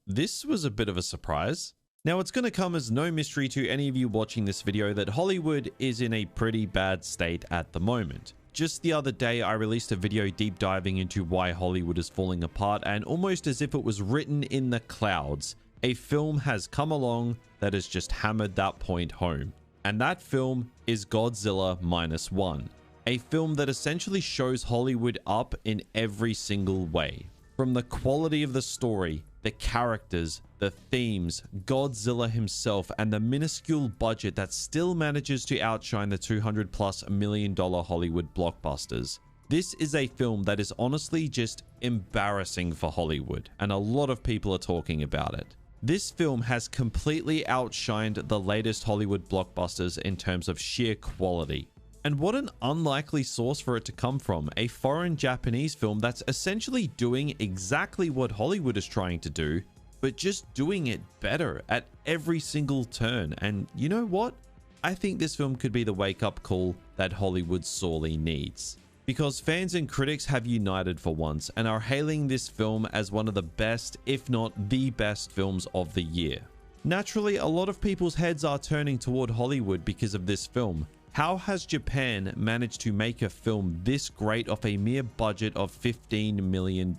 This was a bit of a surprise. Now, it's going to come as no mystery to any of you watching this video that Hollywood is in a pretty bad state at the moment. Just the other day, I released a video deep diving into why Hollywood is falling apart, and almost as if it was written in the clouds, a film has come along that has just hammered that point home. And that film is Godzilla Minus One, a film that essentially shows Hollywood up in every single way. From the quality of the story, the characters, the themes, Godzilla himself, and the minuscule budget that still manages to outshine the $200+ million Hollywood blockbusters. This is a film that is honestly just embarrassing for Hollywood, and a lot of people are talking about it. This film has completely outshined the latest Hollywood blockbusters in terms of sheer quality. And what an unlikely source for it to come from, a foreign Japanese film that's essentially doing exactly what Hollywood is trying to do, but just doing it better at every single turn. And you know what? I think this film could be the wake-up call that Hollywood sorely needs. Because fans and critics have united for once and are hailing this film as one of the best, if not the best films of the year. Naturally, a lot of people's heads are turning toward Hollywood because of this film. How has Japan managed to make a film this great off a mere budget of $15 million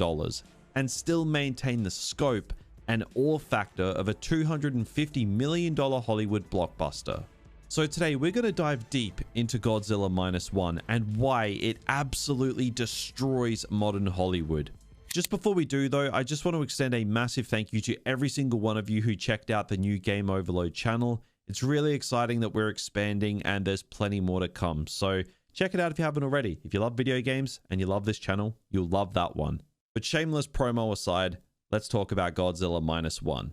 and still maintain the scope and awe factor of a $250 million Hollywood blockbuster? So today we're going to dive deep into Godzilla Minus One and why it absolutely destroys modern Hollywood. Just before we do though, I just want to extend a massive thank you to every single one of you who checked out the new Game Overload channel. It's really exciting that we're expanding and there's plenty more to come. So check it out if you haven't already. If you love video games and you love this channel, you'll love that one. But shameless promo aside, let's talk about Godzilla Minus One.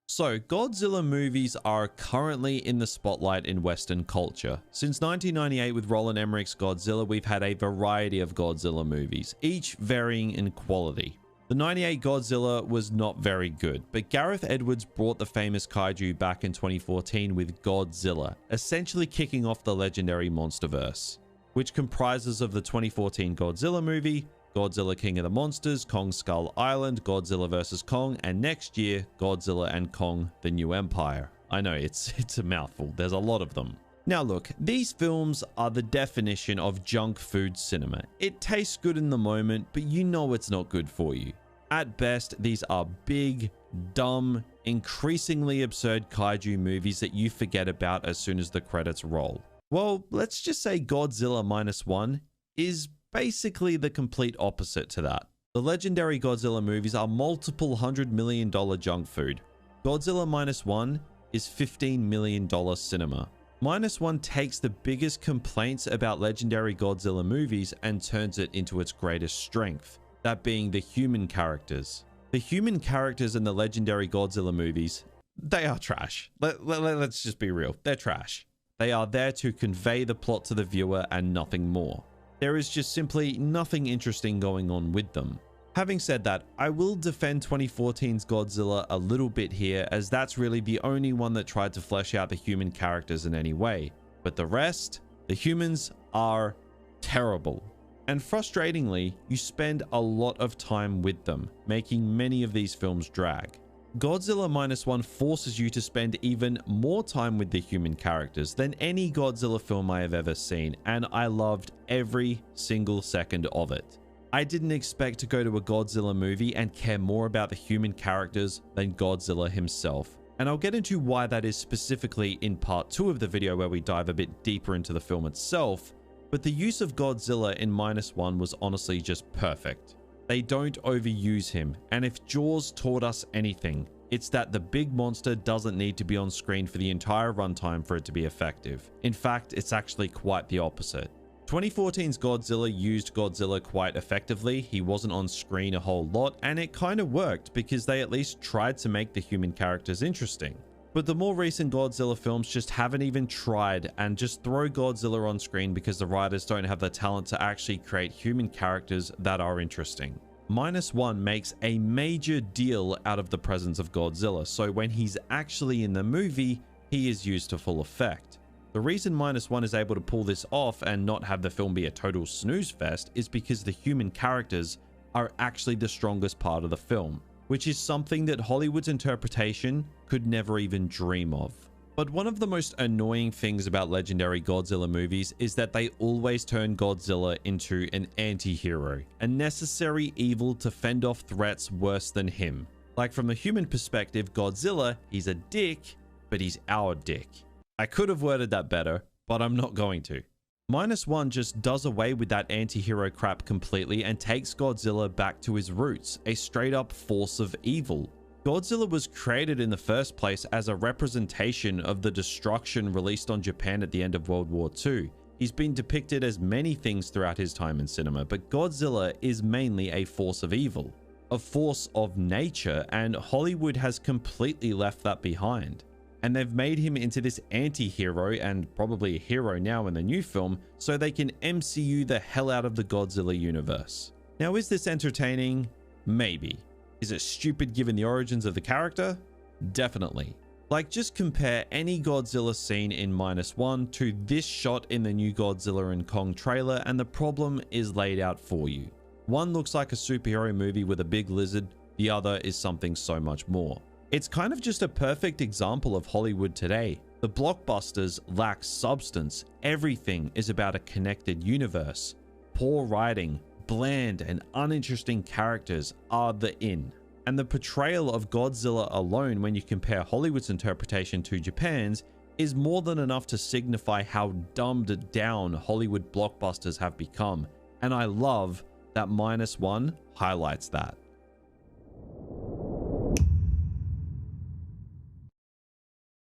So, Godzilla movies are currently in the spotlight in Western culture. Since 1998 with Roland Emmerich's Godzilla, we've had a variety of Godzilla movies, each varying in quality. The 98 Godzilla was not very good, but Gareth Edwards brought the famous kaiju back in 2014 with Godzilla, essentially kicking off the legendary monsterverse, which comprises of the 2014 Godzilla movie, Godzilla King of the Monsters, Kong Skull Island, Godzilla vs. Kong, and next year, Godzilla and Kong: The New Empire. I know, it's a mouthful, there's a lot of them. Now look, these films are the definition of junk food cinema. It tastes good in the moment, but you know it's not good for you. At best, these are big, dumb, increasingly absurd kaiju movies that you forget about as soon as the credits roll. Well, let's just say Godzilla Minus One is basically the complete opposite to that. The legendary Godzilla movies are multiple $100 million junk food. Godzilla Minus One is $15 million cinema. Minus One takes the biggest complaints about legendary Godzilla movies and turns it into its greatest strength, that being the human characters. The human characters in the legendary Godzilla movies, they are trash. Let's just be real, they're trash. They are there to convey the plot to the viewer and nothing more. There is just simply nothing interesting going on with them. Having said that, I will defend 2014's Godzilla a little bit here, as that's really the only one that tried to flesh out the human characters in any way. But the rest, the humans are terrible. And frustratingly, you spend a lot of time with them, making many of these films drag. Godzilla Minus One forces you to spend even more time with the human characters than any Godzilla film I have ever seen, and I loved every single second of it. I didn't expect to go to a Godzilla movie and care more about the human characters than Godzilla himself. And I'll get into why that is specifically in part 2 of the video, where we dive a bit deeper into the film itself. But the use of Godzilla in Minus One was honestly just perfect. They don't overuse him, and if Jaws taught us anything, it's that the big monster doesn't need to be on screen for the entire runtime for it to be effective. In fact, it's actually quite the opposite. 2014's Godzilla used Godzilla quite effectively. He wasn't on screen a whole lot, and it kind of worked because they at least tried to make the human characters interesting. But the more recent Godzilla films just haven't even tried and just throw Godzilla on screen because the writers don't have the talent to actually create human characters that are interesting. Minus One makes a major deal out of the presence of Godzilla, so when he's actually in the movie, he is used to full effect. The reason -1 is able to pull this off and not have the film be a total snooze fest is because the human characters are actually the strongest part of the film, which is something that Hollywood's interpretation could never even dream of. But one of the most annoying things about legendary Godzilla movies is that they always turn Godzilla into an anti-hero, a necessary evil to fend off threats worse than him. Like from a human perspective, Godzilla, he's a dick, but he's our dick. I could have worded that better, but I'm not going to. -1 just does away with that anti-hero crap completely and takes Godzilla back to his roots, a straight up force of evil. Godzilla was created in the first place as a representation of the destruction released on Japan at the end of World War II. He's been depicted as many things throughout his time in cinema, but Godzilla is mainly a force of evil, a force of nature, and Hollywood has completely left that behind. And they've made him into this anti-hero and probably a hero now in the new film so they can MCU the hell out of the Godzilla universe. Now, is this entertaining? Maybe. Is it stupid given the origins of the character? Definitely. Like, just compare any Godzilla scene in -1 to this shot in the new Godzilla and Kong trailer and the problem is laid out for you. One looks like a superhero movie with a big lizard, the other is something so much more. It's kind of just a perfect example of Hollywood today. The blockbusters lack substance. Everything is about a connected universe. Poor writing, bland and uninteresting characters are the in. And the portrayal of Godzilla alone, when you compare Hollywood's interpretation to Japan's, is more than enough to signify how dumbed down Hollywood blockbusters have become. And I love that -1 highlights that.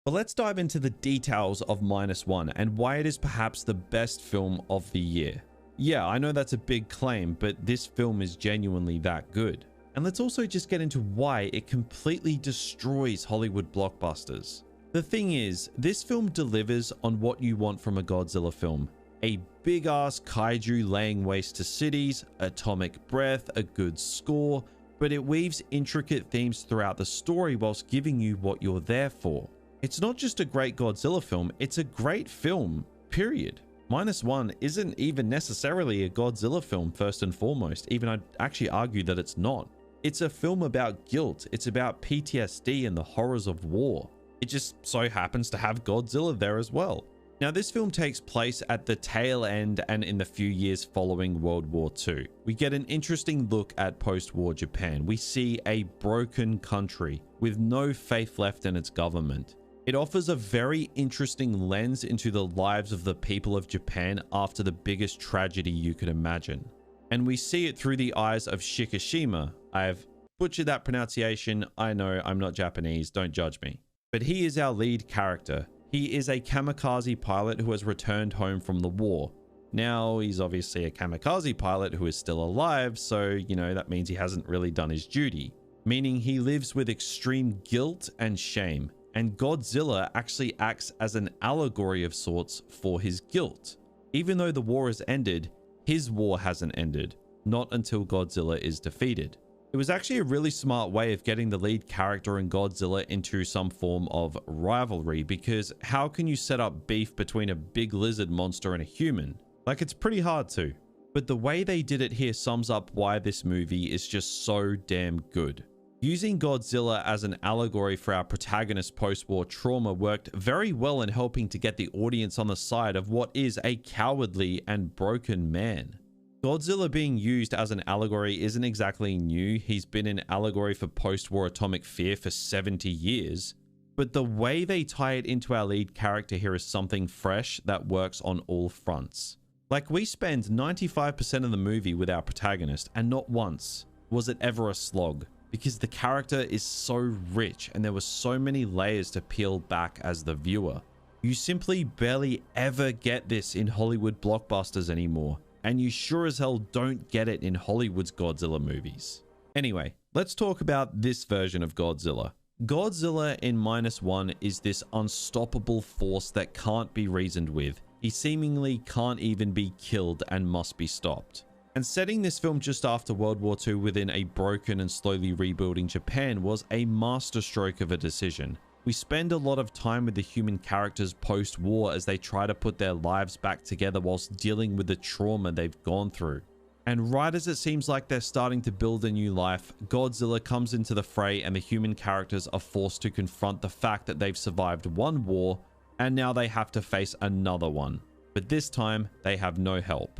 But let's dive into the details of -1 and why it is perhaps the best film of the year. Yeah, I know that's a big claim, but this film is genuinely that good. And let's also just get into why it completely destroys Hollywood blockbusters. The thing is, this film delivers on what you want from a Godzilla film. A big-ass kaiju laying waste to cities, atomic breath, a good score, but it weaves intricate themes throughout the story whilst giving you what you're there for. It's not just a great Godzilla film, it's a great film, period. -1 isn't even necessarily a Godzilla film first and foremost, even I'd actually argue that it's not. It's a film about guilt, it's about PTSD and the horrors of war. It just so happens to have Godzilla there as well. Now, this film takes place at the tail end and in the few years following World War II. We get an interesting look at post-war Japan. We see a broken country with no faith left in its government. It offers a very interesting lens into the lives of the people of Japan after the biggest tragedy you could imagine. And we see it through the eyes of Shikishima. I've butchered that pronunciation. I know, I'm not Japanese, don't judge me. But he is our lead character. He is a kamikaze pilot who has returned home from the war. Now, he's obviously a kamikaze pilot who is still alive, so, you know, that means he hasn't really done his duty. Meaning he lives with extreme guilt and shame. And Godzilla actually acts as an allegory of sorts for his guilt. Even though the war has ended, his war hasn't ended, not until Godzilla is defeated. It was actually a really smart way of getting the lead character and Godzilla into some form of rivalry, because how can you set up beef between a big lizard monster and a human? Like, it's pretty hard to. But the way they did it here sums up why this movie is just so damn good. Using Godzilla as an allegory for our protagonist's post-war trauma worked very well in helping to get the audience on the side of what is a cowardly and broken man. Godzilla being used as an allegory isn't exactly new. He's been an allegory for post-war atomic fear for 70 years. But the way they tie it into our lead character here is something fresh that works on all fronts. Like, we spend 95% of the movie with our protagonist, and not once was it ever a slog. Because the character is so rich and there were so many layers to peel back as the viewer. You simply barely ever get this in Hollywood blockbusters anymore, and you sure as hell don't get it in Hollywood's Godzilla movies. Anyway, let's talk about this version of Godzilla. Godzilla in -1 is this unstoppable force that can't be reasoned with. He seemingly can't even be killed and must be stopped. And setting this film just after World War II within a broken and slowly rebuilding Japan was a masterstroke of a decision. We spend a lot of time with the human characters post-war as they try to put their lives back together whilst dealing with the trauma they've gone through. And right as it seems like they're starting to build a new life, Godzilla comes into the fray and the human characters are forced to confront the fact that they've survived one war and now they have to face another one. But this time, they have no help.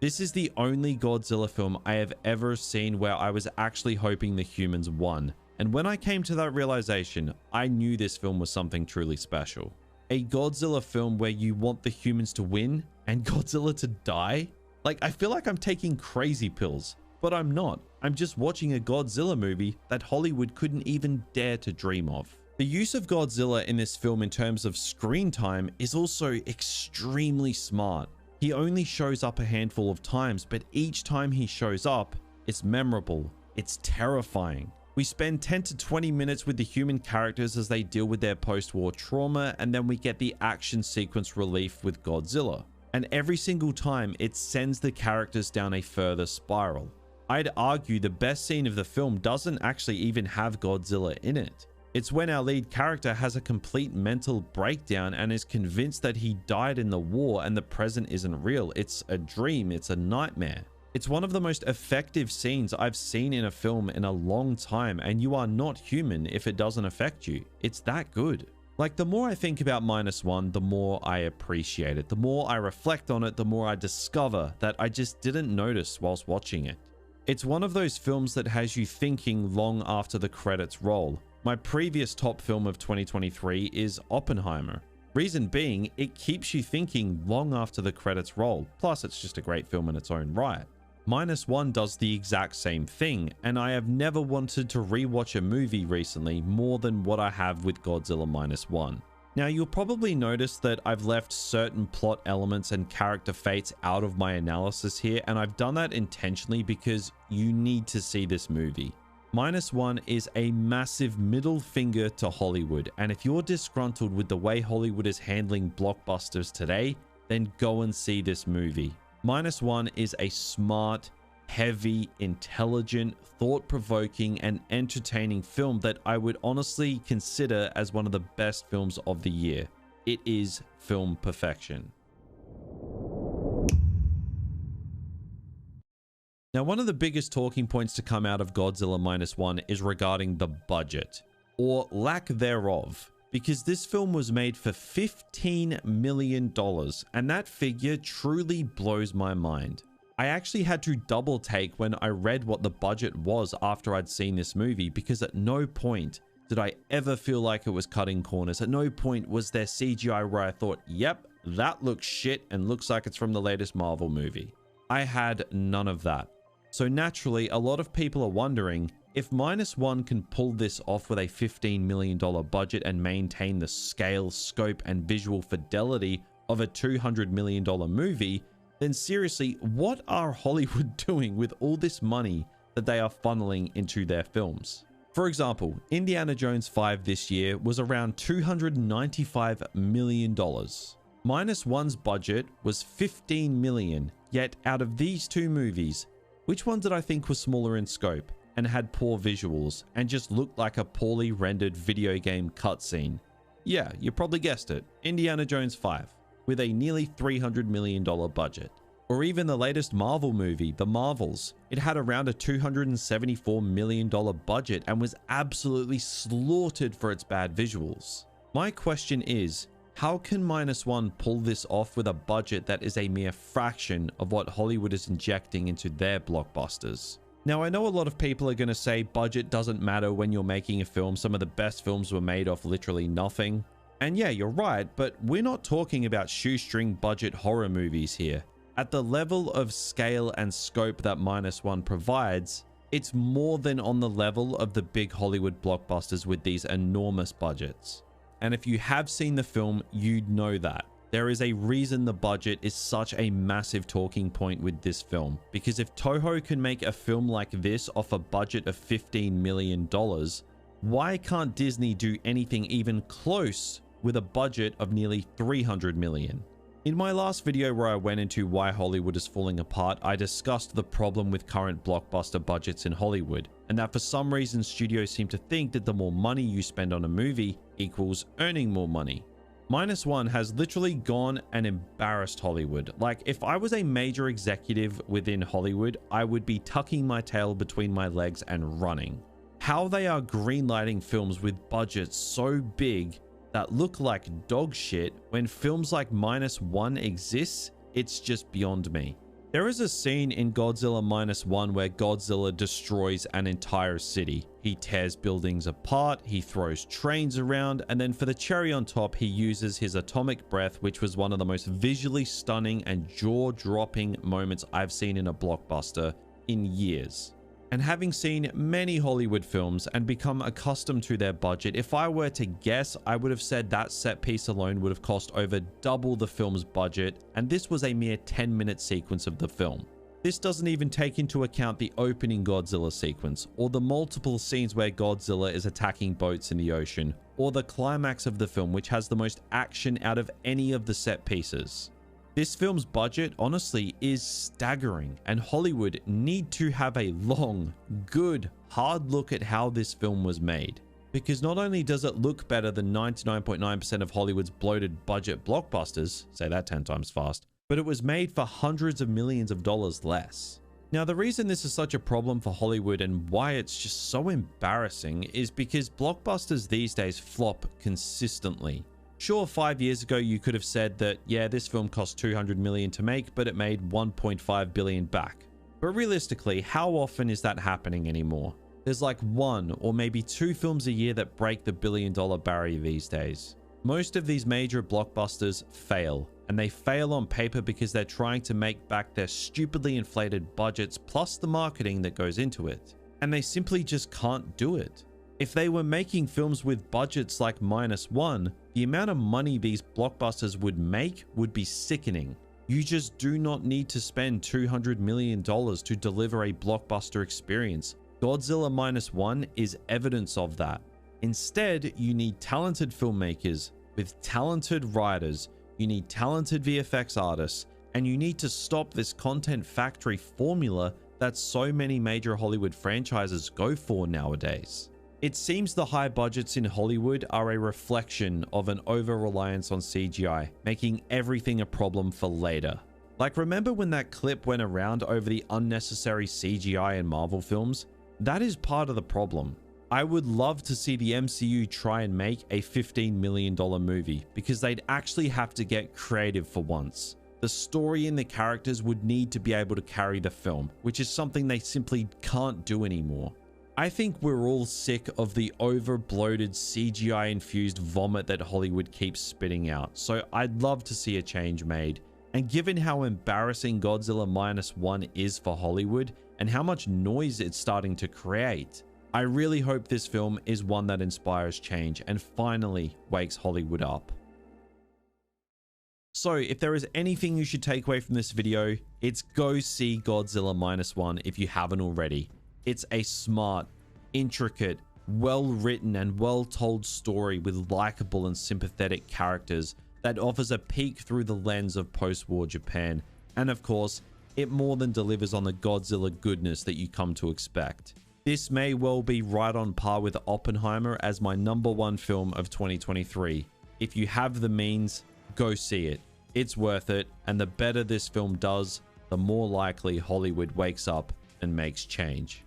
This is the only Godzilla film I have ever seen where I was actually hoping the humans won. And when I came to that realization, I knew this film was something truly special. A Godzilla film where you want the humans to win and Godzilla to die? Like, I feel like I'm taking crazy pills, but I'm not. I'm just watching a Godzilla movie that Hollywood couldn't even dare to dream of. The use of Godzilla in this film in terms of screen time is also extremely smart. He only shows up a handful of times, but each time he shows up, it's memorable, it's terrifying. We spend 10 to 20 minutes with the human characters as they deal with their post-war trauma, and then we get the action sequence relief with Godzilla. And every single time, it sends the characters down a further spiral. I'd argue the best scene of the film doesn't actually even have Godzilla in it. It's when our lead character has a complete mental breakdown and is convinced that he died in the war and the present isn't real. It's a dream, it's a nightmare. It's one of the most effective scenes I've seen in a film in a long time, and you are not human if it doesn't affect you. It's that good. Like, the more I think about -1, the more I appreciate it. The more I reflect on it, the more I discover that I just didn't notice whilst watching it. It's one of those films that has you thinking long after the credits roll. My previous top film of 2023 is Oppenheimer. Reason being, it keeps you thinking long after the credits roll. Plus, it's just a great film in its own right. -1 does the exact same thing, and I have never wanted to rewatch a movie recently more than what I have with Godzilla -1. Now, you'll probably notice that I've left certain plot elements and character fates out of my analysis here, and I've done that intentionally because you need to see this movie. -1 is a massive middle finger to Hollywood, and if you're disgruntled with the way Hollywood is handling blockbusters today, then go and see this movie. -1 is a smart, heavy, intelligent, thought-provoking, and entertaining film that I would honestly consider as one of the best films of the year. It is film perfection. Now, one of the biggest talking points to come out of Godzilla -1 is regarding the budget, or lack thereof, because this film was made for $15 million, and that figure truly blows my mind. I actually had to double take when I read what the budget was after I'd seen this movie, because at no point did I ever feel like it was cutting corners. At no point was there CGI where I thought, yep, that looks shit and looks like it's from the latest Marvel movie. I had none of that. So naturally, a lot of people are wondering, if -1 can pull this off with a $15 million budget and maintain the scale, scope, and visual fidelity of a $200 million movie, then seriously, what are Hollywood doing with all this money that they are funneling into their films? For example, Indiana Jones 5 this year was around $295 million. -1's budget was $15 million, yet out of these two movies, which one did I think was smaller in scope and had poor visuals and just looked like a poorly rendered video game cutscene? Yeah, you probably guessed it, Indiana Jones 5, with a nearly $300 million budget. Or even the latest Marvel movie, The Marvels. It had around a $274 million budget and was absolutely slaughtered for its bad visuals. My question is, how can -1 pull this off with a budget that is a mere fraction of what Hollywood is injecting into their blockbusters? Now, I know a lot of people are going to say budget doesn't matter when you're making a film. Some of the best films were made off literally nothing. And yeah, you're right, but we're not talking about shoestring budget horror movies here. At the level of scale and scope that -1 provides, it's more than on the level of the big Hollywood blockbusters with these enormous budgets. And if you have seen the film, you'd know that. There is a reason the budget is such a massive talking point with this film. Because if Toho can make a film like this off a budget of $15 million, why can't Disney do anything even close with a budget of nearly $300 million? In my last video where I went into why Hollywood is falling apart, I discussed the problem with current blockbuster budgets in Hollywood, and that for some reason studios seem to think that the more money you spend on a movie equals earning more money. Minus One has literally gone and embarrassed Hollywood. Like, if I was a major executive within Hollywood, I would be tucking my tail between my legs and running. How they are greenlighting films with budgets so big that look like dog shit when films like Minus One exists, it's just beyond me. There is a scene in Godzilla Minus One where Godzilla destroys an entire city. He tears buildings apart, he throws trains around, and then for the cherry on top, he uses his atomic breath, which was one of the most visually stunning and jaw-dropping moments I've seen in a blockbuster in years. And having seen many Hollywood films and become accustomed to their budget, if I were to guess, I would have said that set piece alone would have cost over double the film's budget, and this was a mere 10-minute sequence of the film. This doesn't even take into account the opening Godzilla sequence, or the multiple scenes where Godzilla is attacking boats in the ocean, or the climax of the film, which has the most action out of any of the set pieces. This film's budget, honestly, is staggering, and Hollywood need to have a long, good, hard look at how this film was made. Because not only does it look better than 99.9% of Hollywood's bloated budget blockbusters, say that 10 times fast, but it was made for hundreds of millions of dollars less. Now, the reason this is such a problem for Hollywood and why it's just so embarrassing is because blockbusters these days flop consistently. Sure, 5 years ago, you could have said that, yeah, this film cost $200 million to make, but it made $1.5 billion back. But realistically, how often is that happening anymore? There's like 1 or maybe 2 films a year that break the billion-dollar barrier these days. Most of these major blockbusters fail, and they fail on paper because they're trying to make back their stupidly inflated budgets plus the marketing that goes into it. And they simply just can't do it. If they were making films with budgets like Minus One, the amount of money these blockbusters would make would be sickening. You just do not need to spend $200 million to deliver a blockbuster experience. Godzilla Minus One is evidence of that. Instead, you need talented filmmakers with talented writers, you need talented VFX artists, and you need to stop this content factory formula that so many major Hollywood franchises go for nowadays. It seems the high budgets in Hollywood are a reflection of an over-reliance on CGI, making everything a problem for later. Like, remember when that clip went around over the unnecessary CGI in Marvel films? That is part of the problem. I would love to see the MCU try and make a $15 million movie, because they'd actually have to get creative for once. The story and the characters would need to be able to carry the film, which is something they simply can't do anymore. I think we're all sick of the over-bloated CGI-infused vomit that Hollywood keeps spitting out, so I'd love to see a change made. And given how embarrassing Godzilla Minus One is for Hollywood, and how much noise it's starting to create, I really hope this film is one that inspires change and finally wakes Hollywood up. So if there is anything you should take away from this video, it's go see Godzilla Minus One if you haven't already. It's a smart, intricate, well-written and well-told story with likable and sympathetic characters that offers a peek through the lens of post-war Japan. And of course, it more than delivers on the Godzilla goodness that you come to expect. This may well be right on par with Oppenheimer as my #1 film of 2023. If you have the means, go see it. It's worth it, and the better this film does, the more likely Hollywood wakes up and makes change.